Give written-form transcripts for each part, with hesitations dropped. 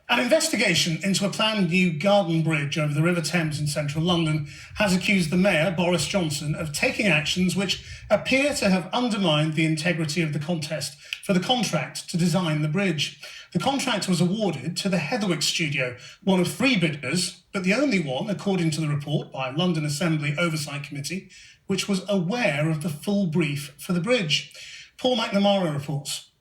An investigation into a planned new garden bridge over the River Thames in central London has accused the Mayor, Boris Johnson, of taking actions which appear to have undermined the integrity of the contest for the contract to design the bridge. The contract was awarded to the Heatherwick Studio, one of 3 bidders, but the only one, according to the report by London Assembly Oversight Committee, which was aware of the full brief for the bridge. Paul MacNamara reports.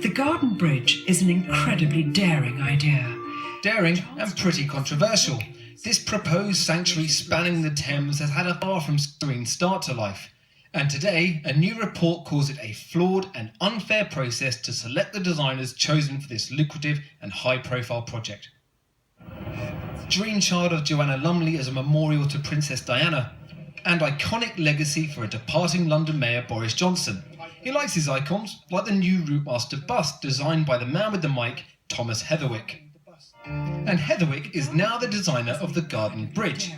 The garden bridge is an incredibly daring idea. Daring and pretty controversial. This proposed sanctuary spanning the Thames has had a far from serene start to life. And today, a new report calls it a flawed and unfair process to select the designers chosen for this lucrative and high-profile project. Dream child of Joanna Lumley as a memorial to Princess Diana, and iconic legacy for a departing London Mayor Boris Johnson. He likes his icons, like the new Routemaster bust designed by the man with the mic, Thomas Heatherwick. And Heatherwick is now the designer of the Garden Bridge.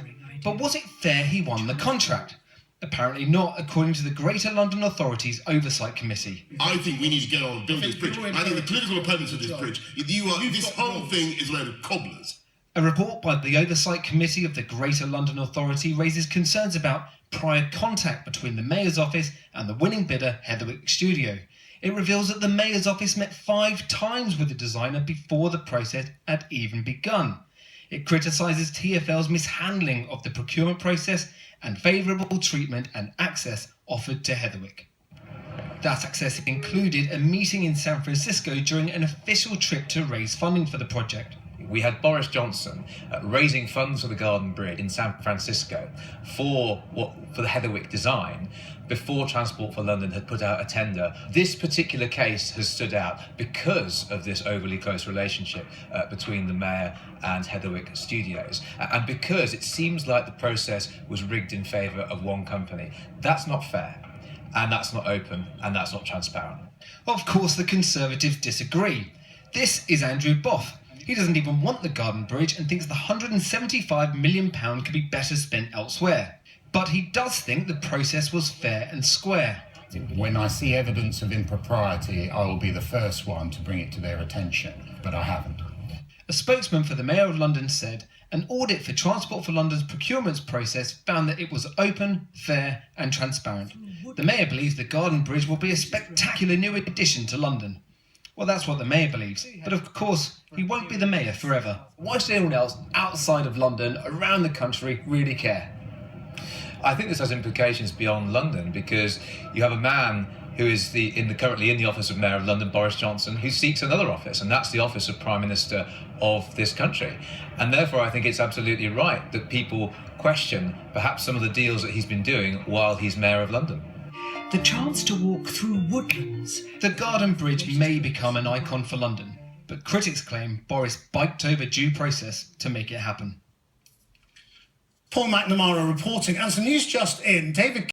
But was it fair he won the contract? Apparently not, according to the Greater London Authority's Oversight Committee. I think we need to get on and build this bridge. I think the political opponents of this bridge, this whole thing is a load of cobblers. A report by the Oversight Committee of the Greater London Authority raises concerns about prior contact between the Mayor's office and the winning bidder, Heatherwick Studio. It reveals that the Mayor's office met 5 times with the designer before the process had even begun. It criticises TfL's mishandling of the procurement process and favourable treatment and access offered to Heatherwick. That access included a meeting in San Francisco during an official trip to raise funding for the project. We had Boris Johnson raising funds for the Garden Bridge in San Francisco for the Heatherwick design before Transport for London had put out a tender. This particular case has stood out because of this overly close relationship between the Mayor and Heatherwick Studios, and because it seems like the process was rigged in favour of one company. That's not fair, and that's not open, and that's not transparent. Of course, the Conservatives disagree. This is Andrew Boff. He doesn't even want the Garden Bridge and thinks the £175 million could be better spent elsewhere. But he does think the process was fair and square. When I see evidence of impropriety, I will be the first one to bring it to their attention, but I haven't. A spokesman for the Mayor of London said an audit for Transport for London's procurement process found that it was open, fair and transparent. The Mayor believes the Garden Bridge will be a spectacular new addition to London. Well, that's what the Mayor believes, but of course, he won't be the Mayor forever. Why should anyone else outside of London, around the country, really care? I think this has implications beyond London, because you have a man who is currently in the office of Mayor of London, Boris Johnson, who seeks another office, and that's the office of Prime Minister of this country. And therefore, I think it's absolutely right that people question perhaps some of the deals that he's been doing while he's Mayor of London. The chance to walk through woodlands. The Garden Bridge may become an icon for London, but critics claim Boris biked over due process to make it happen. Paul MacNamara reporting. And some news just in. David